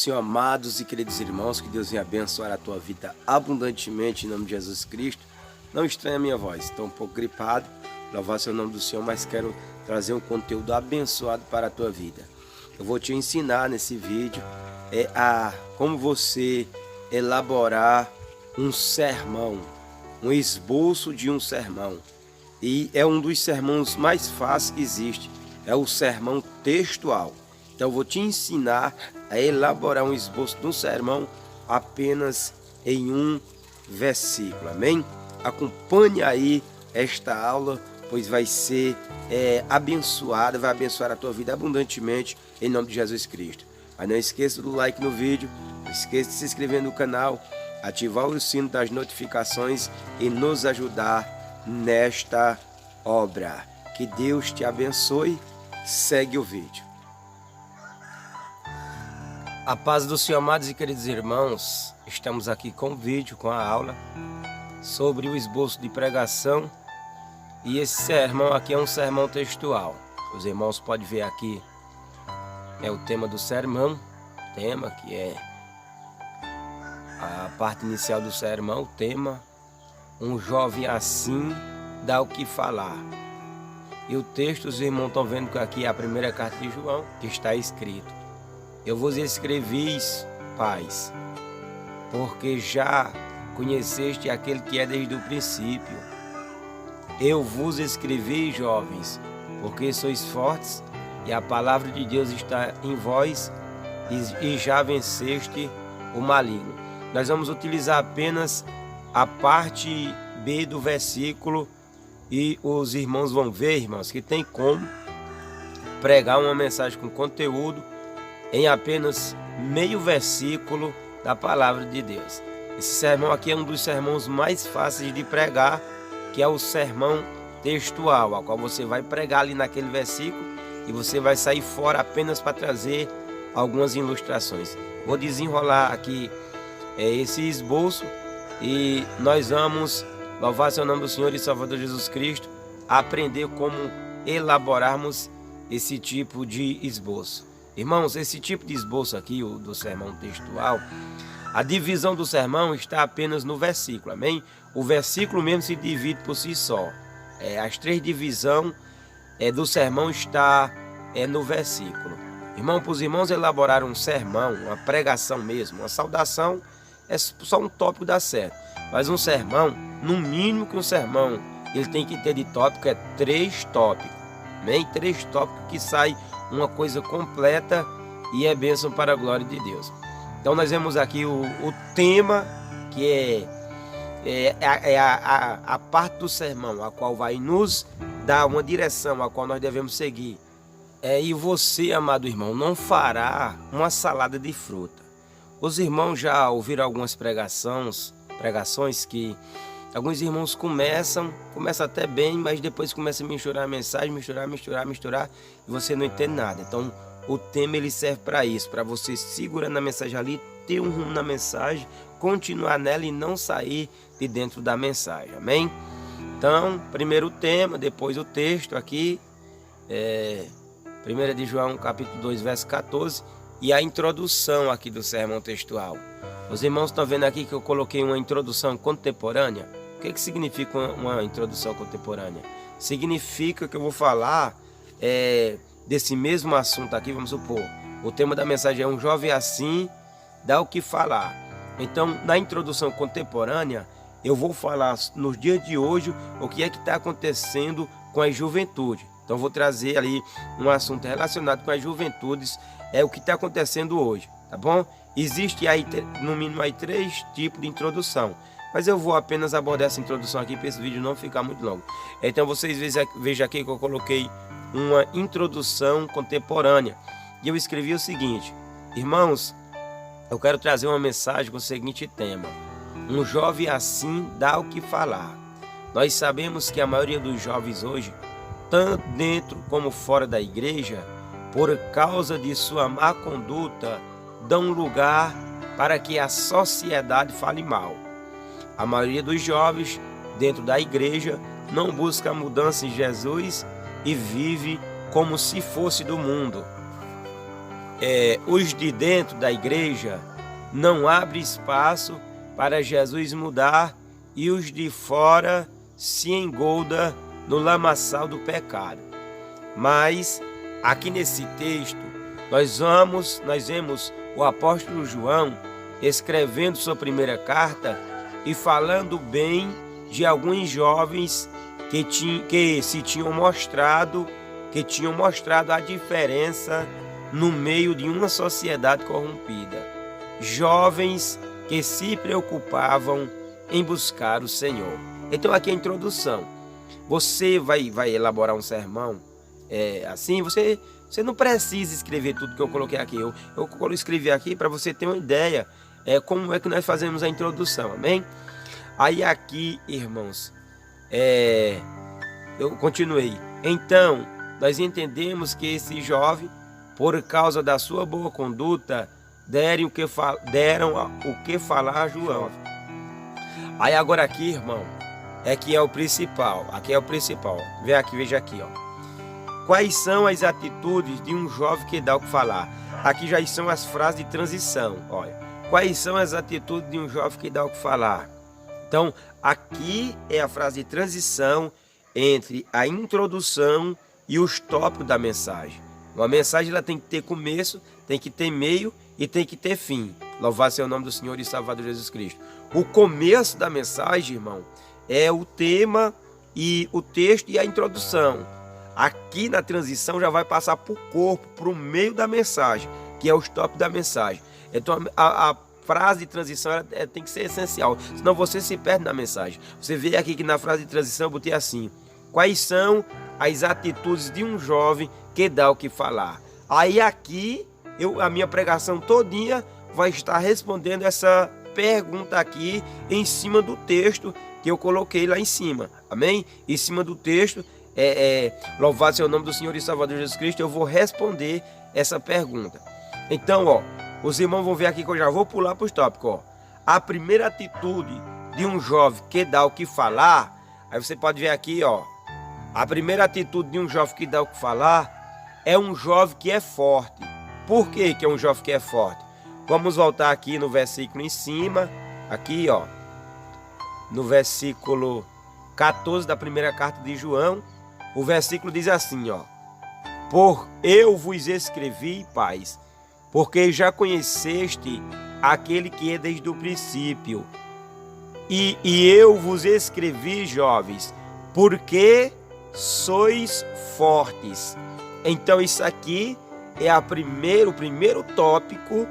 Senhor, amados e queridos irmãos, que Deus venha abençoar a tua vida abundantemente em nome de Jesus Cristo. Não estranha a minha voz, estou um pouco gripado, louvar o nome do Senhor, mas quero trazer um conteúdo abençoado para a tua vida. Eu vou te ensinar nesse vídeo como você elaborar um sermão, um esboço de um sermão. E é um dos sermões mais fáceis que existe, é o sermão textual. Então eu vou te ensinar a elaborar um esboço de um sermão apenas em um versículo, amém? Acompanhe aí esta aula, pois vai ser abençoada, vai abençoar a tua vida abundantemente em nome de Jesus Cristo. Mas não esqueça do like no vídeo, não esqueça de se inscrever no canal, ativar o sino das notificações e nos ajudar nesta obra. Que Deus te abençoe. Segue o vídeo. A paz do Senhor, amados e queridos irmãos, estamos aqui com o vídeo, com a aula sobre o esboço de pregação. E esse sermão aqui é um sermão textual. Os irmãos podem ver aqui, é o tema do sermão, tema que é a parte inicial do sermão, o tema: um jovem assim dá o que falar. E o texto, os irmãos estão vendo que aqui é a primeira carta de João, que está escrito: eu vos escrevi, pais, porque já conheceste aquele que é desde o princípio. Eu vos escrevi, jovens, porque sois fortes e a palavra de Deus está em vós e já venceste o maligno. Nós vamos utilizar apenas a parte B do versículo e os irmãos vão ver, irmãos, que tem como pregar uma mensagem com conteúdo em apenas meio versículo da palavra de Deus. Esse sermão aqui é um dos sermões mais fáceis de pregar, que é o sermão textual, a qual você vai pregar ali naquele versículo e você vai sair fora apenas para trazer algumas ilustrações. Vou desenrolar aqui esse esboço e nós vamos louvar seu nome do Senhor e Salvador Jesus Cristo, aprender como elaborarmos esse tipo de esboço. Irmãos, esse tipo de esboço aqui, o do sermão textual, a divisão do sermão está apenas no versículo, amém? O versículo mesmo se divide por si só. As três divisões do sermão está no versículo. Irmão, para os irmãos elaborar um sermão, uma pregação mesmo, uma saudação, é só um tópico dá certo. Mas um sermão, no mínimo que um sermão ele tem que ter de tópico é 3 tópicos, amém? 3 tópicos que sai uma coisa completa e é bênção para a glória de Deus. Então nós vemos aqui o tema, que a parte do sermão, a qual vai nos dar uma direção, a qual nós devemos seguir. E você, amado irmão, não fará uma salada de fruta. Os irmãos já ouviram algumas pregações que alguns irmãos começam até bem, mas depois começam a misturar a mensagem, misturar, e você não entende nada. Então, o tema ele serve para isso, para você segurar na mensagem ali, ter um rumo na mensagem, continuar nela e não sair de dentro da mensagem, amém? Então, primeiro o tema, depois o texto aqui, 1 de João, capítulo 2, verso 14, e a introdução aqui do sermão textual. Os irmãos estão vendo aqui que eu coloquei uma introdução contemporânea. O que significa uma introdução contemporânea? Significa que eu vou falar desse mesmo assunto aqui, vamos supor. O tema da mensagem é um jovem assim dá o que falar. Então, na introdução contemporânea, eu vou falar nos dias de hoje o que é que está acontecendo com a juventude. Então, vou trazer ali um assunto relacionado com as juventudes, o que está acontecendo hoje, tá bom? Existe aí, no mínimo, aí 3 tipos de introdução. Mas eu vou apenas abordar essa introdução aqui para esse vídeo não ficar muito longo. Então, vocês vejam aqui que eu coloquei uma introdução contemporânea. E eu escrevi o seguinte: irmãos, eu quero trazer uma mensagem com o seguinte tema: um jovem assim dá o que falar. Nós sabemos que a maioria dos jovens hoje, tanto dentro como fora da igreja, por causa de sua má conduta, dão lugar para que a sociedade fale mal. A maioria dos jovens dentro da igreja não busca a mudança em Jesus e vive como se fosse do mundo. os de dentro da igreja não abrem espaço para Jesus mudar e os de fora se engolda no lamaçal do pecado. Mas aqui nesse texto nós vemos o apóstolo João escrevendo sua primeira carta e falando bem de alguns jovens que tinham mostrado a diferença no meio de uma sociedade corrompida. Jovens que se preocupavam em buscar o Senhor. Então aqui é a introdução. Você vai elaborar um sermão assim, você não precisa escrever tudo que eu coloquei aqui. Eu escrevi aqui para você ter uma ideia como é que nós fazemos a introdução, amém? Aí aqui, irmãos, eu continuei. Então, nós entendemos que esse jovem, por causa da sua boa conduta, deram o que falar a João. Aí agora aqui, irmão, que é o principal. Aqui é o principal. Veja aqui, ó. Quais são as atitudes de um jovem que dá o que falar? Aqui já são as frases de transição. Olha, quais são as atitudes de um jovem que dá o que falar? Então, aqui é a frase de transição entre a introdução e os tópicos da mensagem. Uma mensagem ela tem que ter começo, tem que ter meio e tem que ter fim. Louvado seja o nome do Senhor e Salvador Jesus Cristo. O começo da mensagem, irmão, é o tema e o texto e a introdução. Aqui na transição já vai passar para o corpo, para o meio da mensagem, que é os tópicos da mensagem. Então a frase de transição tem que ser essencial, senão você se perde na mensagem. Você vê aqui que na frase de transição eu botei assim: quais são as atitudes de um jovem que dá o que falar? Aí aqui a minha pregação todinha vai estar respondendo essa pergunta aqui em cima do texto que eu coloquei lá em cima, amém? Em cima do texto, louvado seja o nome do Senhor e Salvador Jesus Cristo, eu vou responder essa pergunta. Então, ó, os irmãos vão ver aqui que eu já vou pular para os tópicos, ó. A primeira atitude de um jovem que dá o que falar, aí você pode ver aqui, ó. A primeira atitude de um jovem que dá o que falar é um jovem que é forte. Por que é um jovem que é forte? Vamos voltar aqui no versículo em cima, aqui, ó, no versículo 14 da primeira carta de João. O versículo diz assim, ó: Por eu vos escrevi, pais, porque já conheceste aquele que é desde o princípio. E eu vos escrevi, jovens, porque sois fortes. Então isso aqui é o primeiro tópico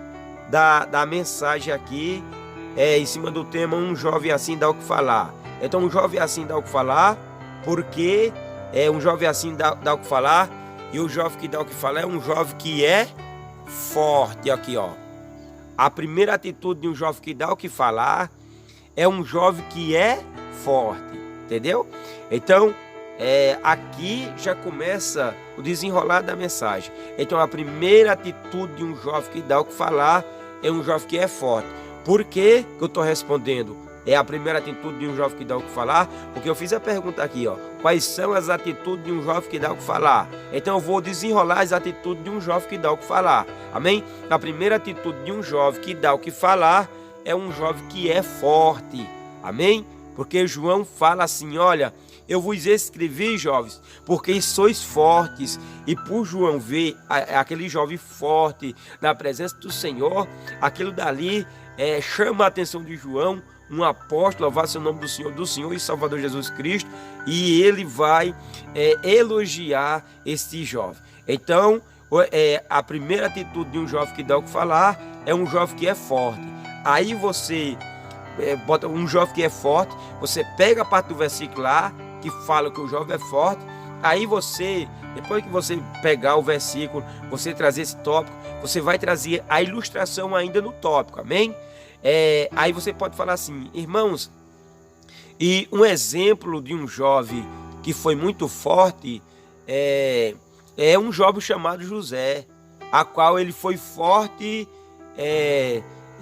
da mensagem aqui, em cima do tema um jovem assim dá o que falar. Então um jovem assim dá o que falar, porque um jovem assim dá o que falar, e o jovem que dá o que falar é um jovem que é forte. Aqui, ó, a primeira atitude de um jovem que dá o que falar é um jovem que é forte, entendeu? Então aqui já começa o desenrolar da mensagem. Então a primeira atitude de um jovem que dá o que falar é um jovem que é forte. Por que eu estou respondendo? É a primeira atitude de um jovem que dá o que falar, porque eu fiz a pergunta aqui, ó: quais são as atitudes de um jovem que dá o que falar? Então eu vou desenrolar as atitudes de um jovem que dá o que falar, amém? A primeira atitude de um jovem que dá o que falar é um jovem que é forte, amém? Porque João fala assim: olha, eu vos escrevi, jovens, porque sois fortes. E por João ver aquele jovem forte na presença do Senhor, aquilo dali chama a atenção de João, um apóstolo, louvado seja o nome do Senhor e Salvador Jesus Cristo, e ele vai elogiar esse jovem. Então, a primeira atitude de um jovem que dá o que falar é um jovem que é forte. Aí você bota um jovem que é forte, você pega a parte do versículo lá, que fala que o jovem é forte, aí você, depois que você pegar o versículo, você trazer esse tópico, você vai trazer a ilustração ainda no tópico, amém? Aí você pode falar assim: irmãos, e um exemplo de um jovem que foi muito forte é um jovem chamado José, a qual ele foi forte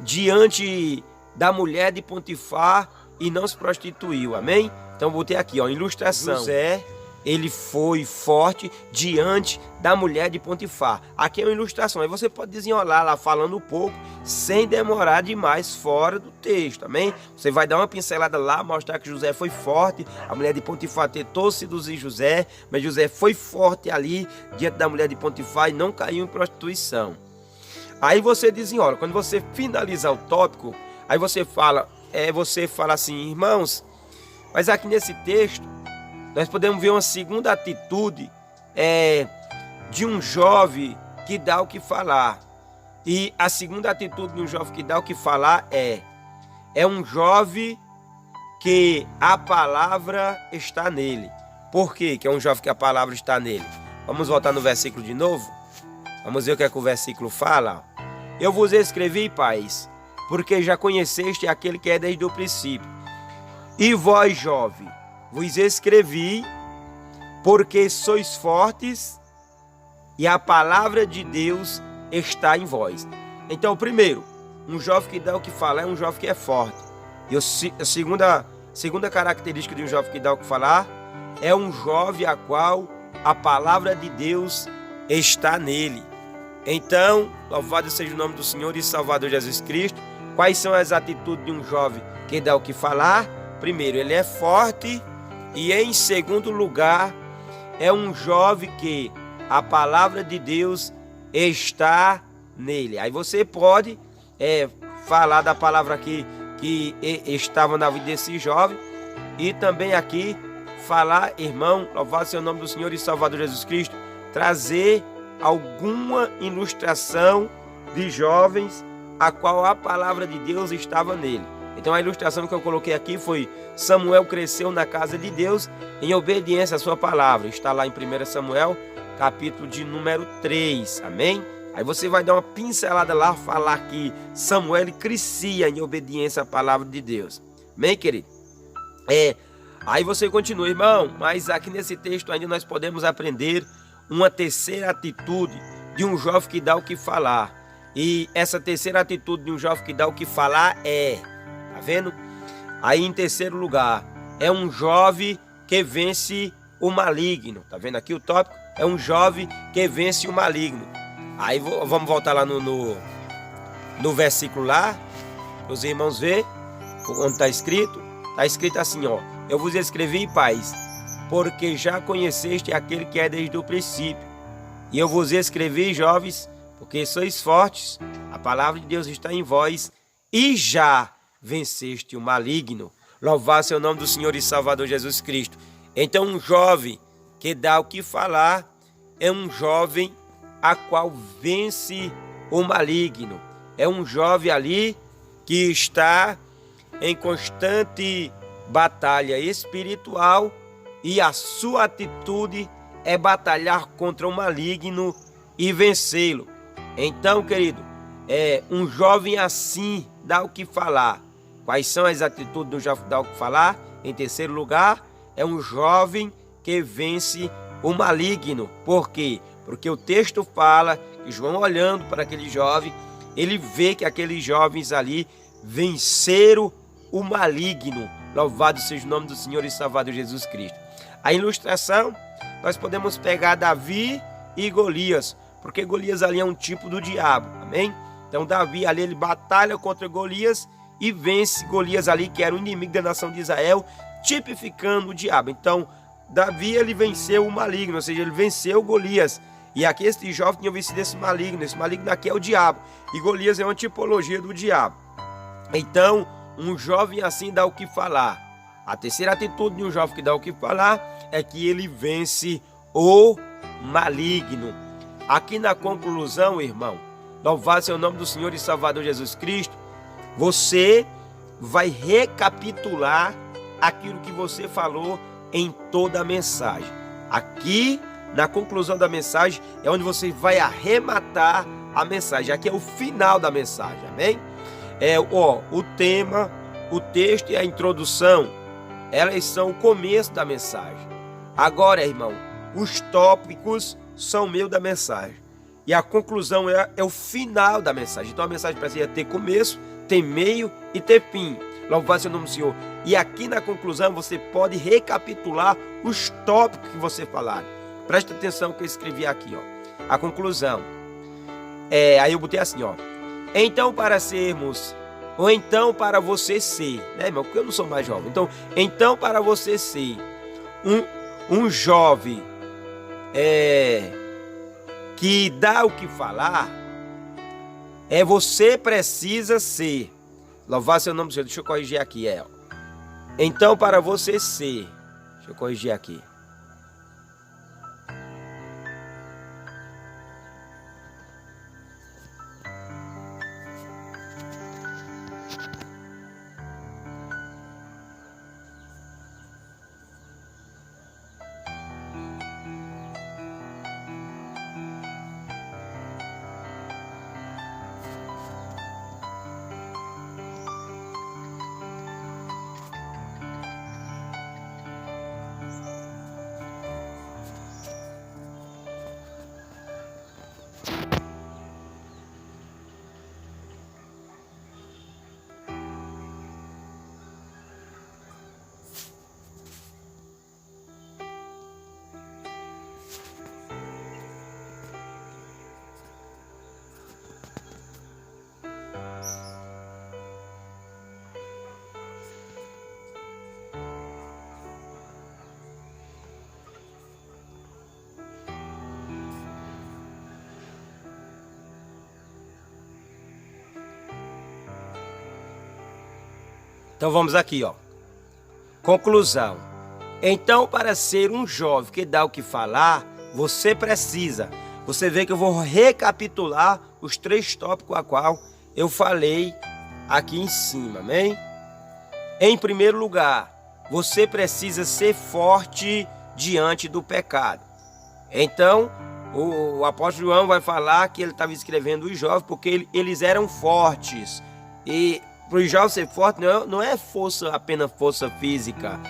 diante da mulher de Potifar e não se prostituiu, amém? Então botei aqui, ó, ilustração. José ele foi forte diante da mulher de Potifar. Aqui é uma ilustração, aí você pode desenrolar lá falando um pouco, sem demorar demais fora do texto, amém? Você vai dar uma pincelada lá, mostrar que José foi forte, a mulher de Potifar tentou seduzir José, mas José foi forte ali diante da mulher de Potifar e não caiu em prostituição. Aí você desenrola, quando você finalizar o tópico, aí você fala assim, irmãos, mas aqui nesse texto, nós podemos ver uma segunda atitude de um jovem que dá o que falar. E a segunda atitude de um jovem que dá o que falar é um jovem que a palavra está nele. Por quê que é um jovem que a palavra está nele? Vamos voltar no versículo de novo? Vamos ver o que é que o versículo fala. Eu vos escrevi, pais, porque já conheceste aquele que é desde o princípio. E vós, jovem, vos escrevi, porque sois fortes e a palavra de Deus está em vós. Então, primeiro, um jovem que dá o que falar é um jovem que é forte. E a segunda característica de um jovem que dá o que falar é um jovem a qual a palavra de Deus está nele. Então, louvado seja o nome do Senhor e Salvador Jesus Cristo. Quais são as atitudes de um jovem que dá o que falar? Primeiro, ele é forte. E em segundo lugar, é um jovem que a palavra de Deus está nele. Aí você pode falar da palavra aqui que estava na vida desse jovem. E também aqui falar, irmão, louvado seja o nome do Senhor e Salvador Jesus Cristo, trazer alguma ilustração de jovens a qual a palavra de Deus estava nele. Então a ilustração que eu coloquei aqui foi: Samuel cresceu na casa de Deus em obediência à sua palavra. Está lá em 1 Samuel, capítulo de número 3. Amém? Aí você vai dar uma pincelada lá, falar que Samuel crescia em obediência à palavra de Deus. Amém, querido? Aí você continua, irmão, mas aqui nesse texto ainda nós podemos aprender uma terceira atitude de um jovem que dá o que falar. E essa terceira atitude de um jovem que dá o que falar tá vendo? Aí em terceiro lugar, é um jovem que vence o maligno. Tá vendo aqui o tópico? É um jovem que vence o maligno. Aí vamos voltar lá no versículo lá, os irmãos ver onde está escrito. Está escrito assim, ó: eu vos escrevi, pais, porque já conheceste aquele que é desde o princípio. E eu vos escrevi, jovens, porque sois fortes, a palavra de Deus está em vós, e já venceste o maligno. Louvado seja o nome do Senhor e Salvador Jesus Cristo. Então um jovem que dá o que falar é um jovem a qual vence o maligno. É um jovem ali que está em constante batalha espiritual e a sua atitude é batalhar contra o maligno e vencê-lo. Então, querido, um jovem assim dá o que falar. Quais são as atitudes do jovem que dá o que falar? Em terceiro lugar, é um jovem que vence o maligno. Por quê? Porque o texto fala que João, olhando para aquele jovem, ele vê que aqueles jovens ali venceram o maligno. Louvado seja o nome do Senhor e Salvador Jesus Cristo. A ilustração, nós podemos pegar Davi e Golias, porque Golias ali é um tipo do diabo, amém? Então Davi ali, ele batalha contra Golias e vence Golias ali, que era o inimigo da nação de Israel, tipificando o diabo. Então Davi, ele venceu o maligno, ou seja, ele venceu Golias. E aqui este jovem tinha vencido esse maligno aqui é o diabo, e Golias é uma tipologia do diabo. Então um jovem assim dá o que falar. A terceira atitude de um jovem que dá o que falar é que ele vence o maligno. Aqui na conclusão, irmão, louvado seja o nome do Senhor e Salvador Jesus Cristo, você vai recapitular aquilo que você falou em toda a mensagem. Aqui, na conclusão da mensagem, é onde você vai arrematar a mensagem. Aqui é o final da mensagem, amém? O tema, o texto e a introdução, elas são o começo da mensagem. Agora, irmão, os tópicos são o meio da mensagem. e a conclusão é o final da mensagem. Então a mensagem precisa ter começo, ter meio e ter fim. Louvado seja o nome do Senhor. E aqui na conclusão você pode recapitular os tópicos que você falar. Presta atenção que eu escrevi aqui, ó. A conclusão. Aí eu botei assim, ó. Então para sermos, ou então para você ser, né, irmão? Porque eu não sou mais jovem. Então para você ser um jovem que dá o que falar, você precisa ser. Louvado seja o nome do Senhor. Deixa eu corrigir aqui, ó. Então para você ser. Deixa eu corrigir aqui. Então vamos aqui, ó. Conclusão. Então, para ser um jovem que dá o que falar, você precisa. Você vê que eu vou recapitular os 3 tópicos a qual eu falei aqui em cima, amém? Em primeiro lugar, você precisa ser forte diante do pecado. Então, o apóstolo João vai falar que ele estava escrevendo os jovens porque eles eram fortes. E para os jovens ser forte não é força, apenas força física,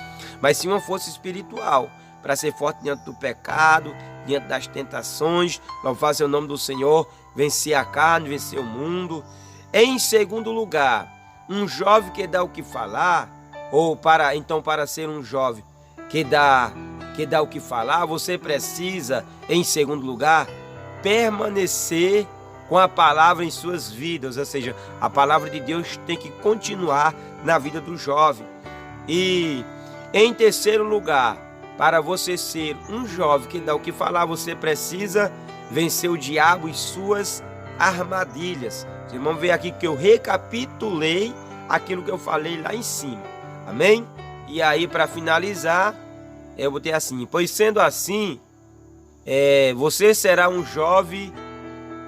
mas sim uma força espiritual, para ser forte diante do pecado, diante das tentações, louvado seja o nome do Senhor, vencer a carne, vencer o mundo. Em segundo lugar, um jovem que dá o que falar, para ser um jovem que dá o que falar, você precisa, em segundo lugar, permanecer com a palavra em suas vidas, ou seja, a palavra de Deus tem que continuar na vida do jovem. E em terceiro lugar, para você ser um jovem que dá o que falar, você precisa vencer o diabo e suas armadilhas. Vocês vão ver aqui que eu recapitulei aquilo que eu falei lá em cima, amém? E aí, para finalizar, eu botei assim: pois sendo assim, você será um jovem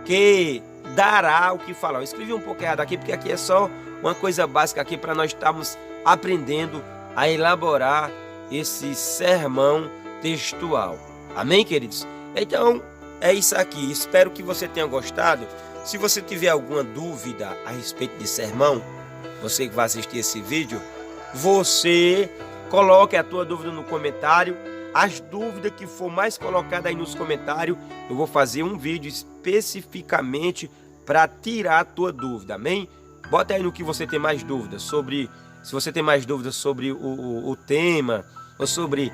que dará o que falar. Eu escrevi um pouco errado aqui, porque aqui é só uma coisa básica aqui para nós estarmos aprendendo a elaborar esse sermão textual. Amém, queridos? Então, é isso aqui. Espero que você tenha gostado. Se você tiver alguma dúvida a respeito de sermão, você que vai assistir esse vídeo, você coloque a tua dúvida no comentário. As dúvidas que for mais colocada aí nos comentários, eu vou fazer um vídeo especificamente para tirar a tua dúvida, amém? Bota aí no que você tem mais dúvidas sobre, se você tem mais dúvidas sobre o tema, ou sobre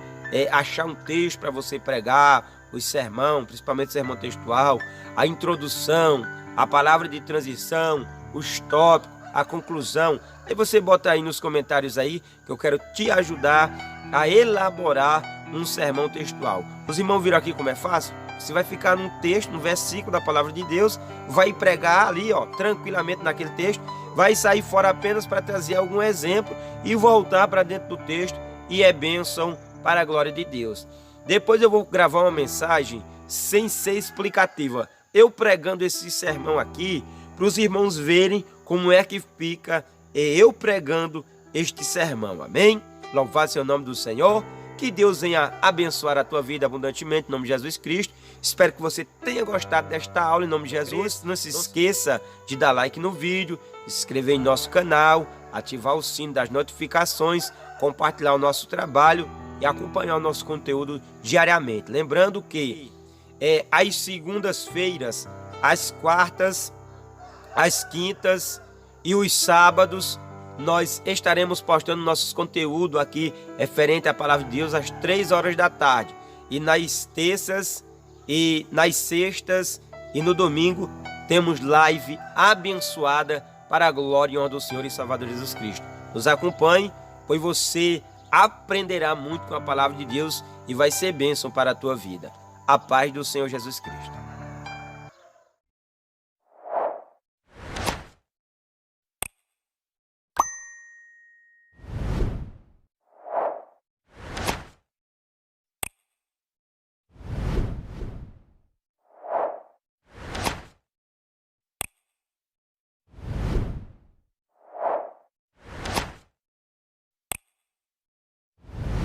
achar um texto para você pregar, o sermão, principalmente o sermão textual, a introdução, a palavra de transição, os tópicos, a conclusão. Aí você bota aí nos comentários aí, que eu quero te ajudar a elaborar um sermão textual. Os irmãos viram aqui como é fácil? Você vai ficar num texto, no versículo da palavra de Deus, vai pregar ali, ó, tranquilamente naquele texto, vai sair fora apenas para trazer algum exemplo e voltar para dentro do texto, e é bênção para a glória de Deus. Depois eu vou gravar uma mensagem sem ser explicativa, eu pregando esse sermão aqui, para os irmãos verem como é que fica eu pregando este sermão, amém? Louvado seja o nome do Senhor. Que Deus venha abençoar a tua vida abundantemente, em nome de Jesus Cristo. Espero que você tenha gostado desta aula, em nome de Jesus. Não se esqueça de dar like no vídeo, se inscrever em nosso canal, ativar o sino das notificações, compartilhar o nosso trabalho e acompanhar o nosso conteúdo diariamente. Lembrando que às segundas-feiras, às quartas, às quintas e os sábados nós estaremos postando nossos conteúdos aqui referente à palavra de Deus às 3 horas da tarde. E nas terças e nas sextas e no domingo temos live abençoada para a glória e honra do Senhor e Salvador Jesus Cristo. Nos acompanhe, pois você aprenderá muito com a palavra de Deus e vai ser bênção para a tua vida. A paz do Senhor Jesus Cristo.